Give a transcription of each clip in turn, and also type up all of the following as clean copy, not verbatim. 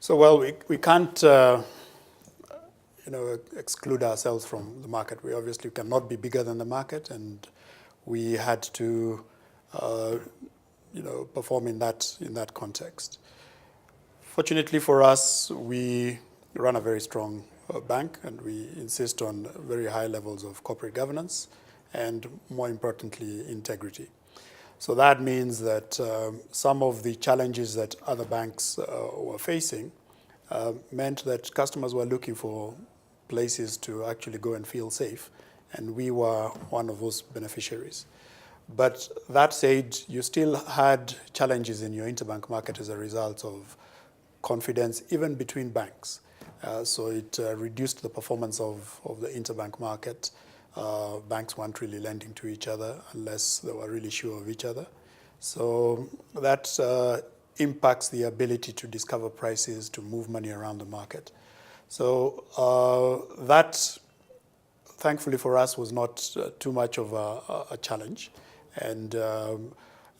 So, well, we can't exclude ourselves from the market. We obviously cannot be bigger than the market, and we had to perform in that context. Fortunately for us, we run a very strong bank, and we insist on very high levels of corporate governance and, more importantly, integrity. So that means that some of the challenges that other banks were facing meant that customers were looking for places to actually go and feel safe, and we were one of those beneficiaries. But that said, you still had challenges in your interbank market as a result of confidence, even between banks. So it reduced the performance of the interbank market. Banks weren't really lending to each other unless they were really sure of each other. So that impacts the ability to discover prices, to move money around the market. So that, thankfully for us, was not too much of a challenge. And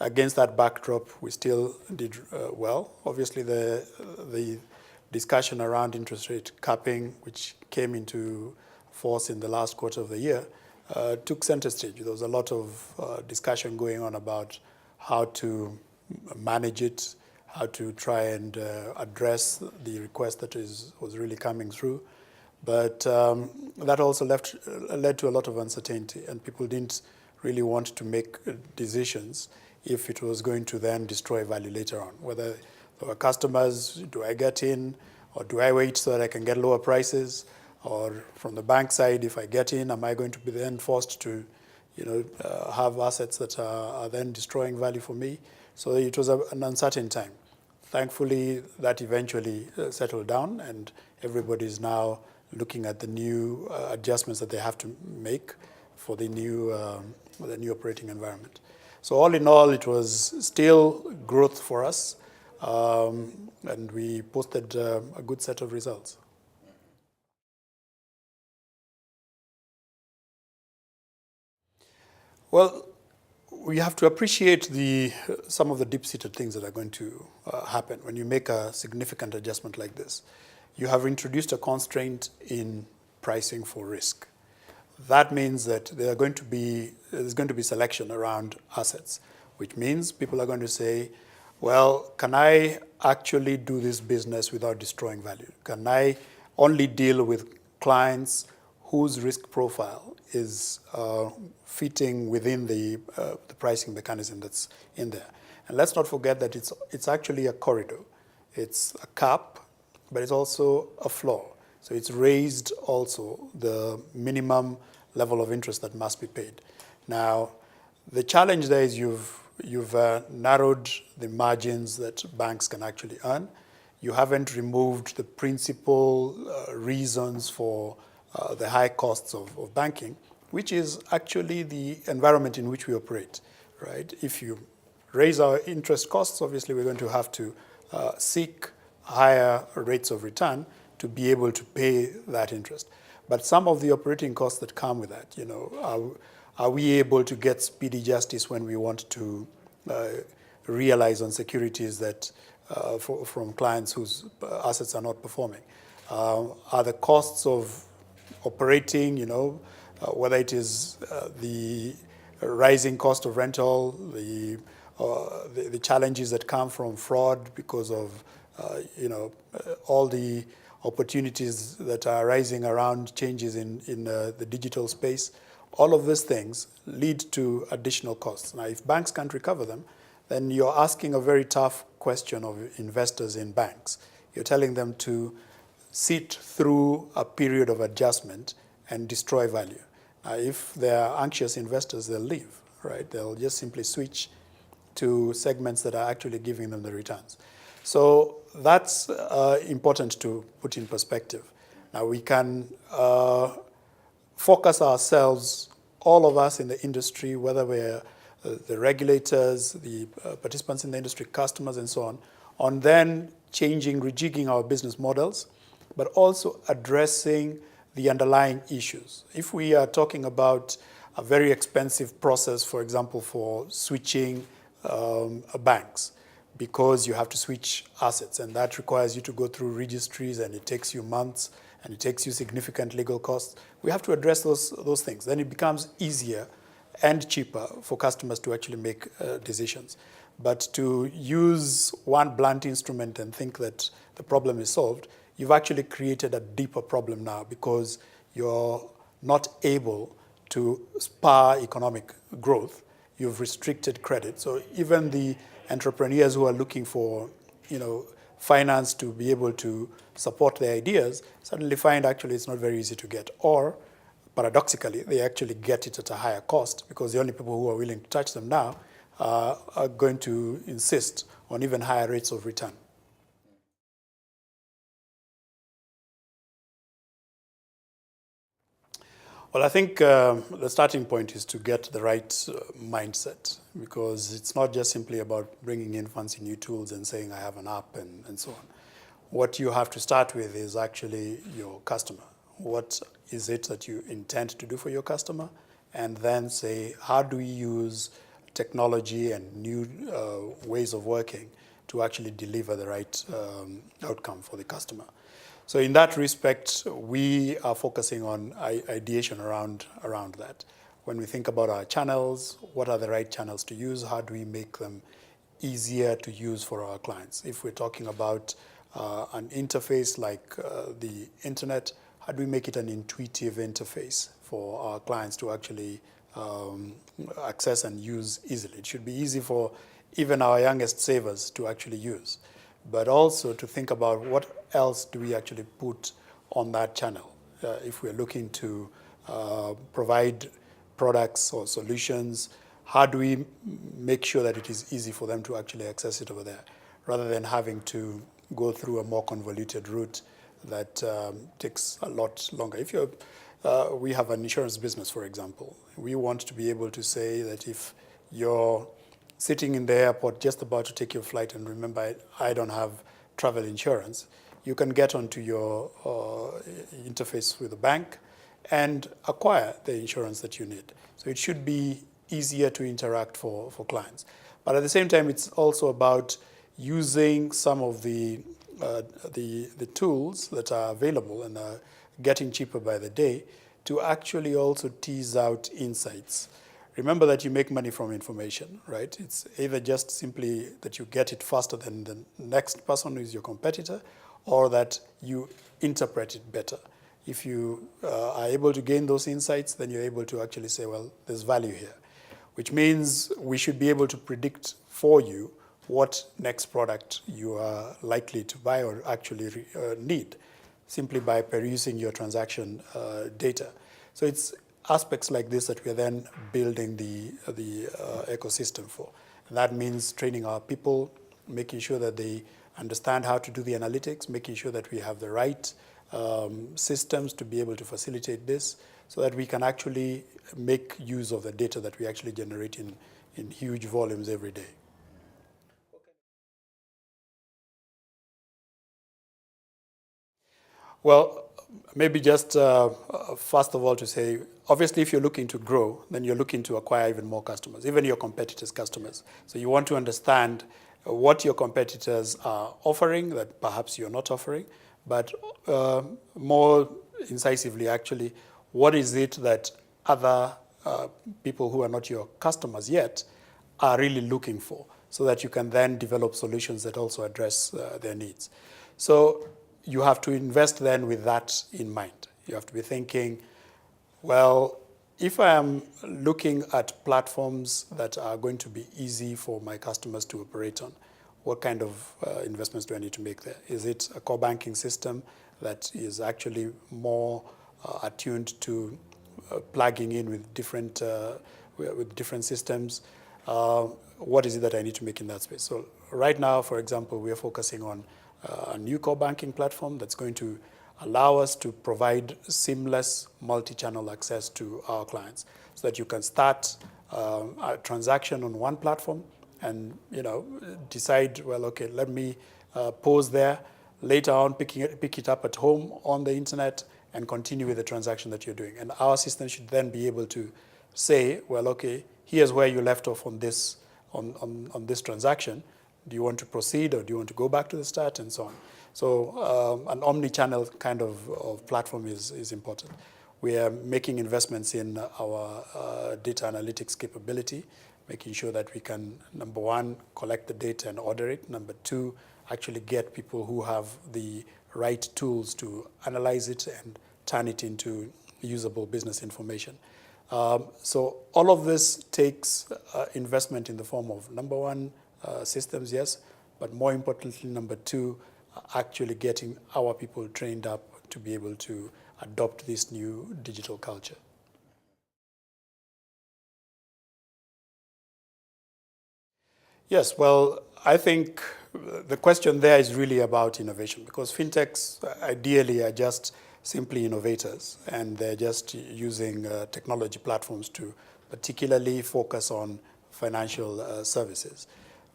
against that backdrop, we still did well. Obviously, the discussion around interest rate capping, which came into force in the last quarter of the year, took center stage. There was a lot of discussion going on about how to manage it, how to try and address the request that was really coming through. But that also led to a lot of uncertainty, and people didn't really want to make decisions if it was going to then destroy value later on. Whether there were customers, do I get in, or do I wait so that I can get lower prices? Or from the bank side, if I get in, am I going to be then forced to have assets that are then destroying value for me? So it was an uncertain time. Thankfully, that eventually settled down, and everybody is now looking at the new adjustments that they have to make for the new operating environment. So all in all, it was still growth for us, and we posted a good set of results. Well, we have to appreciate some of the deep-seated things that are going to happen when you make a significant adjustment like this. You have introduced a constraint in pricing for risk. That means that there's going to be selection around assets, which means people are going to say, well, can I actually do this business without destroying value? Can I only deal with clients whose risk profile is fitting within the pricing mechanism that's in there? And let's not forget that it's actually a corridor. It's a cap, but it's also a floor. So it's raised also the minimum level of interest that must be paid. Now, the challenge there is you've narrowed the margins that banks can actually earn. You haven't removed the principal reasons for the high costs of banking, which is actually the environment in which we operate, right? If you raise our interest costs, obviously we're going to have to seek higher rates of return to be able to pay that interest. But some of the operating costs that come with that, are we able to get speedy justice when we want to realize on securities that from clients whose assets are not performing? Are the costs of operating, whether it is the rising cost of rental, the challenges that come from fraud because of all the opportunities that are rising around changes in the digital space, all of these things lead to additional costs. Now, if banks can't recover them, then you're asking a very tough question of investors in banks. You're telling them to sit through a period of adjustment and destroy value. Now, if they're anxious investors, they'll leave, right? They'll just simply switch to segments that are actually giving them the returns. So that's important to put in perspective. Now, we can focus ourselves, all of us in the industry, whether we're the regulators, the participants in the industry, customers, and so on then changing, rejigging our business models, but also addressing the underlying issues. If we are talking about a very expensive process, for example, for switching banks, because you have to switch assets, and that requires you to go through registries, and it takes you months, and it takes you significant legal costs. We have to address those things. Then it becomes easier and cheaper for customers to actually make decisions. But to use one blunt instrument and think that the problem is solved, you've actually created a deeper problem now, because you're not able to spur economic growth. You've restricted credit. So even the entrepreneurs who are looking for, finance to be able to support their ideas suddenly find actually it's not very easy to get. Or paradoxically, they actually get it at a higher cost, because the only people who are willing to touch them now are going to insist on even higher rates of return. Well, I think the starting point is to get the right mindset, because it's not just simply about bringing in fancy new tools and saying I have an app and so on. What you have to start with is actually your customer. What is it that you intend to do for your customer? And then say, how do we use technology and new ways of working to actually deliver the right outcome for the customer? So in that respect, we are focusing on ideation around that. When we think about our channels, what are the right channels to use? How do we make them easier to use for our clients? If we're talking about an interface like the internet, how do we make it an intuitive interface for our clients to actually access and use easily? It should be easy for even our youngest savers to actually use, but also to think about what else do we actually put on that channel. If we're looking to provide products or solutions, how do we make sure that it is easy for them to actually access it over there, rather than having to go through a more convoluted route that takes a lot longer. If you're, we have an insurance business, for example. We want to be able to say that if you're sitting in the airport just about to take your flight and remember, I don't have travel insurance, you can get onto your interface with the bank and acquire the insurance that you need. So it should be easier to interact for clients. But at the same time, it's also about using some of the tools that are available and are getting cheaper by the day to actually also tease out insights. Remember that you make money from information, right? It's either just simply that you get it faster than the next person who is your competitor, or that you interpret it better. If you are able to gain those insights, then you're able to actually say, well, there's value here, which means we should be able to predict for you what next product you are likely to buy or actually need, simply by perusing your transaction data. So it's aspects like this that we're then building the ecosystem for. And that means training our people, making sure that they understand how to do the analytics, making sure that we have the right systems to be able to facilitate this, so that we can actually make use of the data that we actually generate in huge volumes every day. Well, maybe just first of all to say, obviously if you're looking to grow, then you're looking to acquire even more customers, even your competitors' customers. So you want to understand what your competitors are offering that perhaps you're not offering, but more incisively actually, what is it that other people who are not your customers yet are really looking for, so that you can then develop solutions that also address their needs. So you have to invest then with that in mind. You have to be thinking, well, if I am looking at platforms that are going to be easy for my customers to operate on, what kind of investments do I need to make there? Is it a core banking system that is actually more attuned to plugging in with different systems? What is it that I need to make in that space? So right now, for example, we are focusing on a new core banking platform that's going to allow us to provide seamless multi-channel access to our clients, so that you can start a transaction on one platform and decide, well, okay, let me pause there, later on pick it up at home on the internet and continue with the transaction that you're doing. And our system should then be able to say, well, okay, here's where you left off on this transaction. Do you want to proceed or do you want to go back to the start, and so on? So an omni-channel kind of platform is important. We are making investments in our data analytics capability, making sure that we can, number one, collect the data and order it. Number two, actually get people who have the right tools to analyze it and turn it into usable business information. So all of this takes investment in the form of, number one, systems, yes, but more importantly, number two, actually getting our people trained up to be able to adopt this new digital culture. Yes, well, I think the question there is really about innovation, because fintechs ideally are just simply innovators, and they're just using technology platforms to particularly focus on financial services.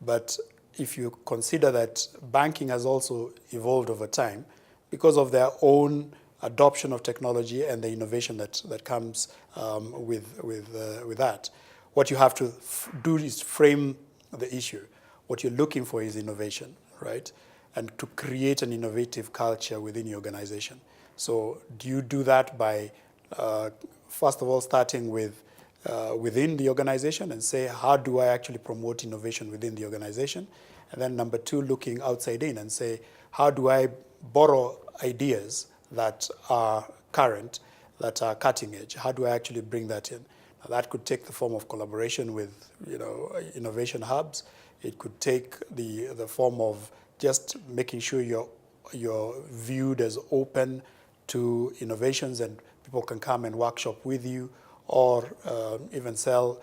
But if you consider that banking has also evolved over time because of their own adoption of technology and the innovation that comes with that, what you have to do is frame the issue. What you're looking for is innovation, right? And to create an innovative culture within your organization. So do you do that by, first of all, starting with within the organization and say, how do I actually promote innovation within the organization? And then number two, looking outside in and say, how do I borrow ideas that are current, that are cutting edge? How do I actually bring that in? Now, that could take the form of collaboration with, innovation hubs. It could take the form of just making sure you're viewed as open to innovations and people can come and workshop with you, or even sell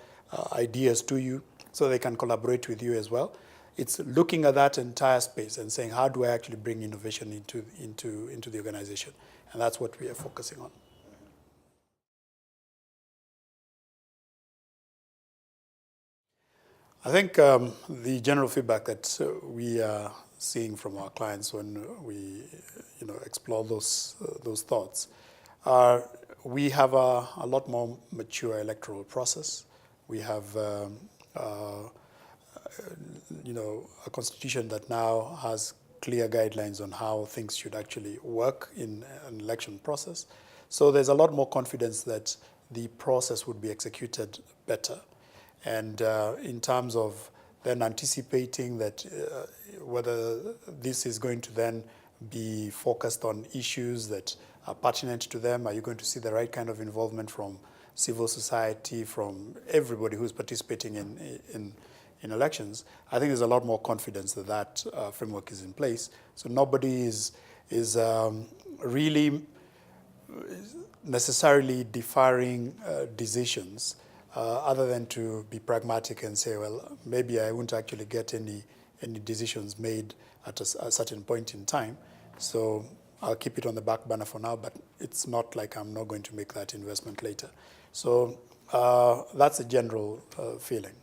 ideas to you so they can collaborate with you as well. It's looking at that entire space and saying, how do I actually bring innovation into the organization? And that's what we are focusing on. I think the general feedback that we are seeing from our clients when we, explore those thoughts are, we have a lot more mature electoral process. We have, a constitution that now has clear guidelines on how things should actually work in an election process. So there's a lot more confidence that the process would be executed better. And in terms of then anticipating that whether this is going to then be focused on issues that are pertinent to them, are you going to see the right kind of involvement from civil society, from everybody who's participating in elections? I think there's a lot more confidence that that framework is in place. So nobody is really necessarily deferring decisions other than to be pragmatic and say, well, maybe I won't actually get any decisions made at a certain point in time. So I'll keep it on the back burner for now, but it's not like I'm not going to make that investment later. So that's a general feeling.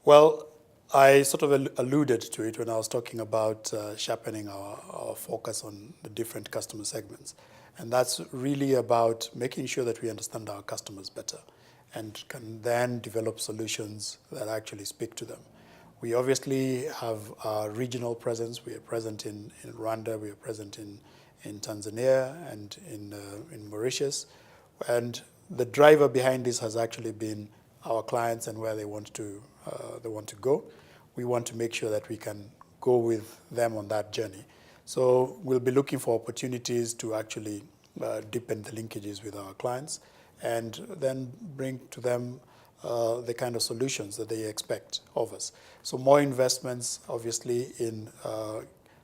Well, I sort of alluded to it when I was talking about sharpening our focus on the different customer segments. And that's really about making sure that we understand our customers better and can then develop solutions that actually speak to them. We obviously have a regional presence. We are present in Rwanda, we are present in Tanzania and in Mauritius. And the driver behind this has actually been our clients and where they want to go. We want to make sure that we can go with them on that journey. So we'll be looking for opportunities to actually deepen the linkages with our clients and then bring to them the kind of solutions that they expect of us. So more investments, obviously, in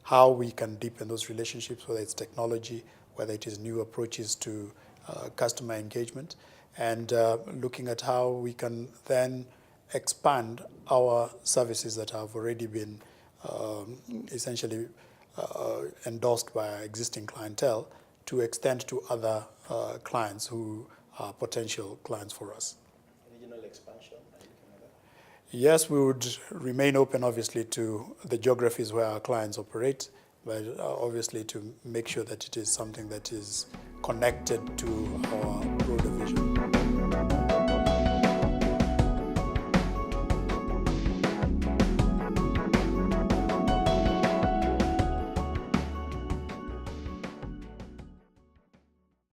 how we can deepen those relationships, whether it's technology, whether it is new approaches to customer engagement, and looking at how we can then expand our services that have already been essentially endorsed by our existing clientele to extend to other clients who are potential clients for us. Regional expansion, are you looking at that? Yes, we would remain open, obviously, to the geographies where our clients operate, but obviously to make sure that it is something that is connected to our broader vision.